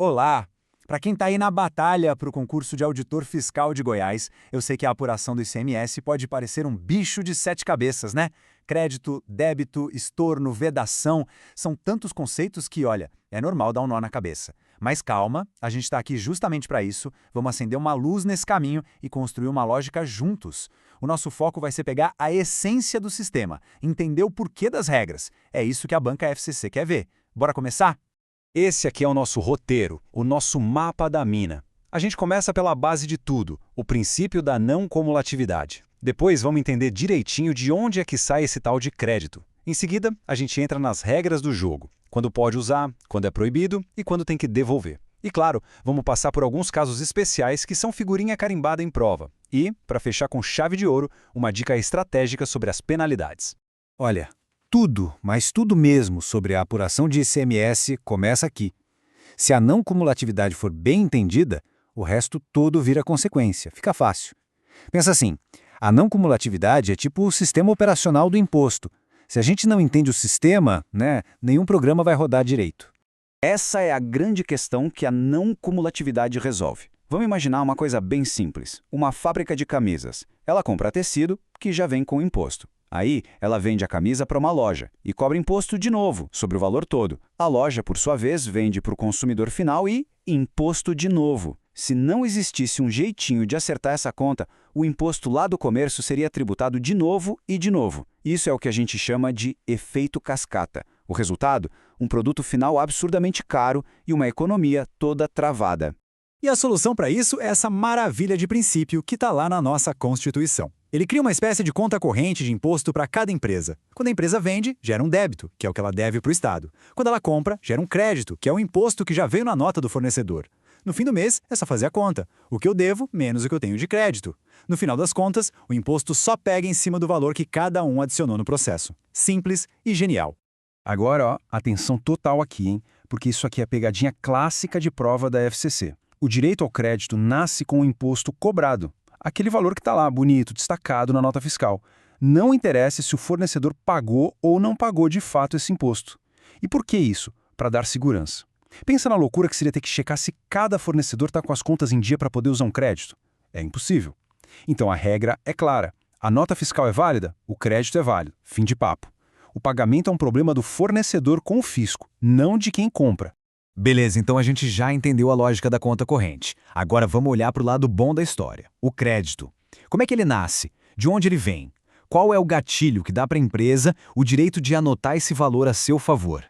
Olá! Para quem está aí na batalha para o concurso de auditor fiscal de Goiás, eu sei que a apuração do ICMS pode parecer um bicho de sete cabeças, né? Crédito, débito, estorno, vedação, são tantos conceitos que, olha, é normal dar um nó na cabeça. Mas calma, a gente está aqui justamente para isso, vamos acender uma luz nesse caminho e construir uma lógica juntos. O nosso foco vai ser pegar a essência do sistema, entender o porquê das regras. É isso que a banca FCC quer ver. Bora começar? Esse aqui é o nosso roteiro, o nosso mapa da mina. A gente começa pela base de tudo, o princípio da não cumulatividade. Depois vamos entender direitinho de onde é que sai esse tal de crédito. Em seguida, a gente entra nas regras do jogo. Quando pode usar, quando é proibido e quando tem que devolver. E claro, vamos passar por alguns casos especiais que são figurinha carimbada em prova. E, para fechar com chave de ouro, uma dica estratégica sobre as penalidades. Olha, tudo, mas tudo mesmo sobre a apuração de ICMS começa aqui. Se a não cumulatividade for bem entendida, o resto todo vira consequência, fica fácil. Pensa assim, a não cumulatividade é tipo o sistema operacional do imposto. Se a gente não entende o sistema, nenhum programa vai rodar direito. Essa é a grande questão que a não cumulatividade resolve. Vamos imaginar uma coisa bem simples. Uma fábrica de camisas. Ela compra tecido que já vem com imposto. Aí, ela vende a camisa para uma loja e cobra imposto de novo sobre o valor todo. A loja, por sua vez, vende para o consumidor final e imposto de novo. Se não existisse um jeitinho de acertar essa conta, o imposto lá do comércio seria tributado de novo e de novo. Isso é o que a gente chama de efeito cascata. O resultado? Um produto final absurdamente caro e uma economia toda travada. E a solução para isso é essa maravilha de princípio que está lá na nossa Constituição. Ele cria uma espécie de conta corrente de imposto para cada empresa. Quando a empresa vende, gera um débito, que é o que ela deve para o Estado. Quando ela compra, gera um crédito, que é o imposto que já veio na nota do fornecedor. No fim do mês, é só fazer a conta. O que eu devo, menos o que eu tenho de crédito. No final das contas, o imposto só pega em cima do valor que cada um adicionou no processo. Simples e genial. Agora, atenção total aqui, hein? Porque isso aqui é a pegadinha clássica de prova da FCC. O direito ao crédito nasce com o imposto cobrado. Aquele valor que está lá, bonito, destacado na nota fiscal. Não interessa se o fornecedor pagou ou não pagou de fato esse imposto. E por que isso? Para dar segurança. Pensa na loucura que seria ter que checar se cada fornecedor está com as contas em dia para poder usar um crédito. É impossível. Então a regra é clara. A nota fiscal é válida, o crédito é válido. Fim de papo. O pagamento é um problema do fornecedor com o fisco, não de quem compra. Beleza, então a gente já entendeu a lógica da conta corrente. Agora vamos olhar para o lado bom da história, o crédito. Como é que ele nasce? De onde ele vem? Qual é o gatilho que dá para a empresa o direito de anotar esse valor a seu favor?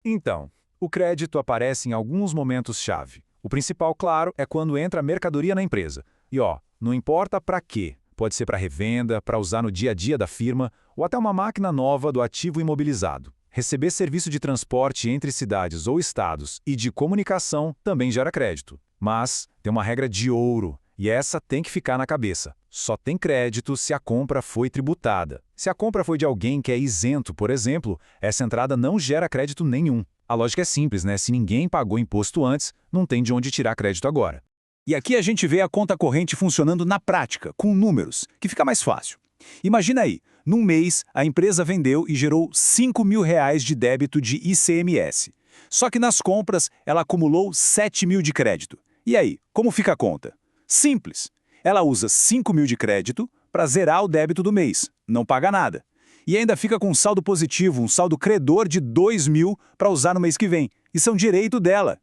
Então, o crédito aparece em alguns momentos-chave. O principal, claro, é quando entra a mercadoria na empresa. E não importa para quê. Pode ser para revenda, para usar no dia a dia da firma, ou até uma máquina nova do ativo imobilizado. Receber serviço de transporte entre cidades ou estados e de comunicação também gera crédito. Mas tem uma regra de ouro, e essa tem que ficar na cabeça. Só tem crédito se a compra foi tributada. Se a compra foi de alguém que é isento, por exemplo, essa entrada não gera crédito nenhum. A lógica é simples, né? Se ninguém pagou imposto antes, não tem de onde tirar crédito agora. E aqui a gente vê a conta corrente funcionando na prática, com números, que fica mais fácil. Imagina aí, num mês, a empresa vendeu e gerou R$ 5.000 de débito de ICMS. Só que nas compras, ela acumulou R$ 7.000 de crédito. E aí, como fica a conta? Simples. Ela usa R$ 5.000 de crédito para zerar o débito do mês. Não paga nada. E ainda fica com um saldo positivo, um saldo credor de R$ 2.000 para usar no mês que vem. Isso é um direito dela.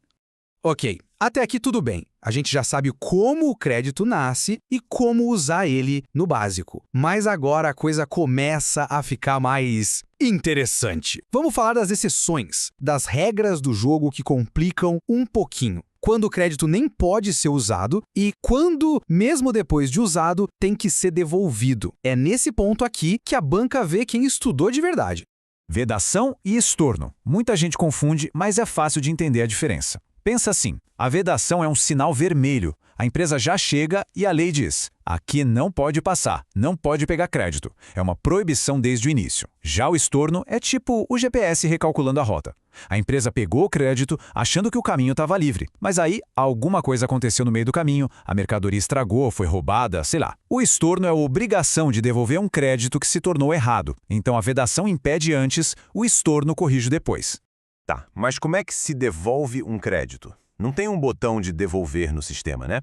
Ok, até aqui tudo bem. A gente já sabe como o crédito nasce e como usar ele no básico. Mas agora a coisa começa a ficar mais interessante. Vamos falar das exceções, das regras do jogo que complicam um pouquinho. Quando o crédito nem pode ser usado e quando, mesmo depois de usado, tem que ser devolvido. É nesse ponto aqui que a banca vê quem estudou de verdade. Vedação e estorno. Muita gente confunde, mas é fácil de entender a diferença. Pensa assim, a vedação é um sinal vermelho. A empresa já chega e a lei diz, aqui não pode passar, não pode pegar crédito. É uma proibição desde o início. Já o estorno é tipo o GPS recalculando a rota. A empresa pegou o crédito achando que o caminho estava livre, mas aí alguma coisa aconteceu no meio do caminho, a mercadoria estragou, foi roubada, sei lá. O estorno é a obrigação de devolver um crédito que se tornou errado. Então a vedação impede antes, o estorno corrige depois. Tá, mas como é que se devolve um crédito? Não tem um botão de devolver no sistema, né?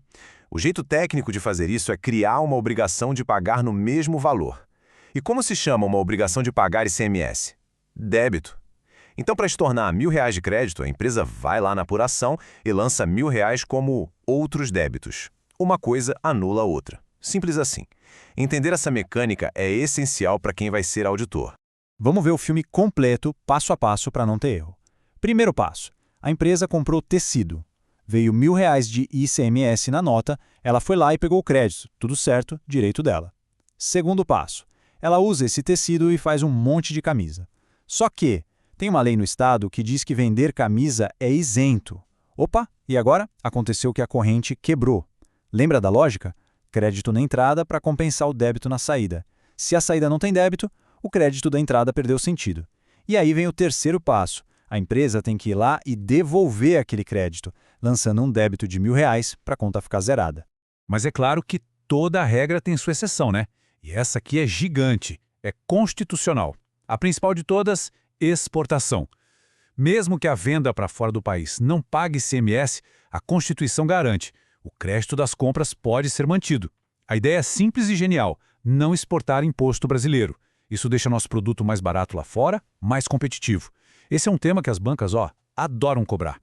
O jeito técnico de fazer isso é criar uma obrigação de pagar no mesmo valor. E como se chama uma obrigação de pagar ICMS? Débito. Então, para estornar R$1.000 de crédito, a empresa vai lá na apuração e lança R$1.000 como outros débitos. Uma coisa anula a outra. Simples assim. Entender essa mecânica é essencial para quem vai ser auditor. Vamos ver o filme completo, passo a passo, para não ter erro. Primeiro passo. A empresa comprou tecido. Veio R$1.000 de ICMS na nota, ela foi lá e pegou o crédito. Tudo certo, direito dela. Segundo passo. Ela usa esse tecido e faz um monte de camisa. Só que tem uma lei no estado que diz que vender camisa é isento. Opa, e agora? Aconteceu que a corrente quebrou. Lembra da lógica? Crédito na entrada para compensar o débito na saída. Se a saída não tem débito, o crédito da entrada perdeu sentido. E aí vem o terceiro passo. A empresa tem que ir lá e devolver aquele crédito, lançando um débito de R$1.000 para a conta ficar zerada. Mas é claro que toda regra tem sua exceção, né? E essa aqui é gigante, é constitucional. A principal de todas, exportação. Mesmo que a venda para fora do país não pague ICMS, a Constituição garante. O crédito das compras pode ser mantido. A ideia é simples e genial, não exportar imposto brasileiro. Isso deixa nosso produto mais barato lá fora, mais competitivo. Esse é um tema que as bancas, adoram cobrar.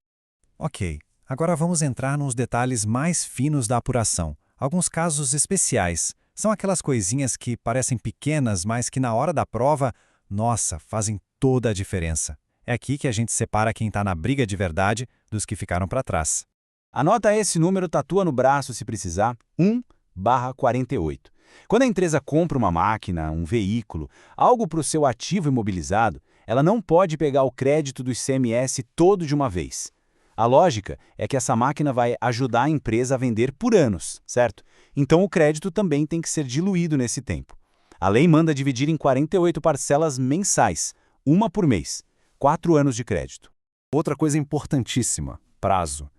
Ok, agora vamos entrar nos detalhes mais finos da apuração. Alguns casos especiais. São aquelas coisinhas que parecem pequenas, mas que na hora da prova, nossa, fazem toda a diferença. É aqui que a gente separa quem está na briga de verdade dos que ficaram para trás. Anota esse número, tatua no braço se precisar, 1/48. Quando a empresa compra uma máquina, um veículo, algo para o seu ativo imobilizado, ela não pode pegar o crédito do ICMS todo de uma vez. A lógica é que essa máquina vai ajudar a empresa a vender por anos, certo? Então o crédito também tem que ser diluído nesse tempo. A lei manda dividir em 48 parcelas mensais, uma por mês, 4 anos de crédito. Outra coisa importantíssima, prazo.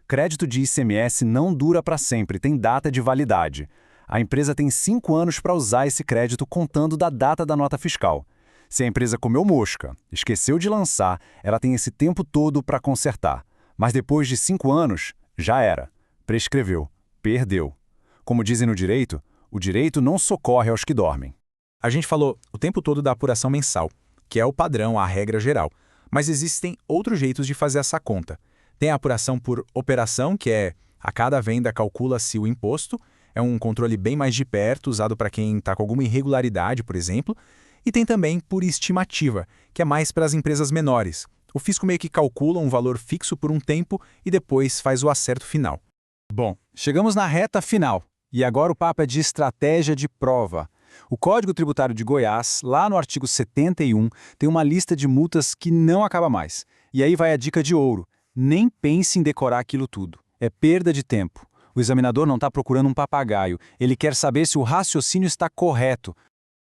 Crédito de ICMS não dura para sempre, tem data de validade. A empresa tem 5 anos para usar esse crédito contando da data da nota fiscal. Se a empresa comeu mosca, esqueceu de lançar, ela tem esse tempo todo para consertar. Mas depois de 5 anos, já era. Prescreveu. Perdeu. Como dizem no direito, o direito não socorre aos que dormem. A gente falou o tempo todo da apuração mensal, que é o padrão, a regra geral. Mas existem outros jeitos de fazer essa conta. Tem a apuração por operação, que é a cada venda calcula-se o imposto. É um controle bem mais de perto, usado para quem está com alguma irregularidade, por exemplo. E tem também por estimativa, que é mais para as empresas menores. O fisco meio que calcula um valor fixo por um tempo e depois faz o acerto final. Bom, chegamos na reta final. E agora o papo é de estratégia de prova. O Código Tributário de Goiás, lá no artigo 71, tem uma lista de multas que não acaba mais. E aí vai a dica de ouro. Nem pense em decorar aquilo tudo. É perda de tempo. O examinador não está procurando um papagaio. Ele quer saber se o raciocínio está correto.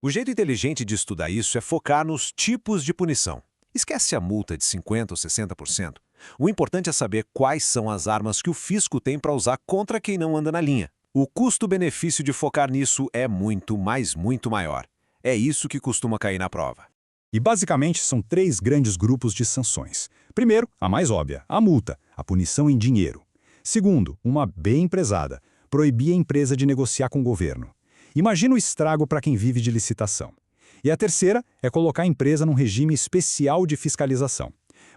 O jeito inteligente de estudar isso é focar nos tipos de punição. Esquece a multa de 50% ou 60%. O importante é saber quais são as armas que o fisco tem para usar contra quem não anda na linha. O custo-benefício de focar nisso é muito maior. É isso que costuma cair na prova. E basicamente são 3 grandes grupos de sanções. Primeiro, a mais óbvia, a multa, a punição em dinheiro. Segundo, uma bem pesada, proibir a empresa de negociar com o governo. Imagina o estrago para quem vive de licitação. E a terceira é colocar a empresa num regime especial de fiscalização.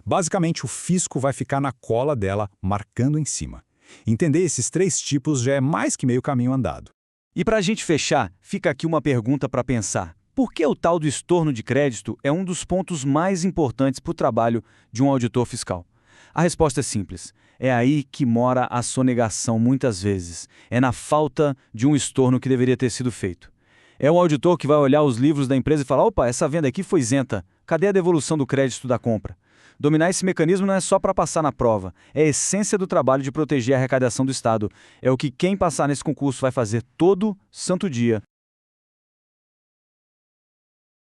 Basicamente, o fisco vai ficar na cola dela, marcando em cima. Entender esses 3 tipos já é mais que meio caminho andado. E para a gente fechar, fica aqui uma pergunta para pensar. Por que o tal do estorno de crédito é um dos pontos mais importantes para o trabalho de um auditor fiscal? A resposta é simples. É aí que mora a sonegação muitas vezes. É na falta de um estorno que deveria ter sido feito. É o auditor que vai olhar os livros da empresa e falar: opa, essa venda aqui foi isenta. Cadê a devolução do crédito da compra? Dominar esse mecanismo não é só para passar na prova. É a essência do trabalho de proteger a arrecadação do Estado. É o que quem passar nesse concurso vai fazer todo santo dia.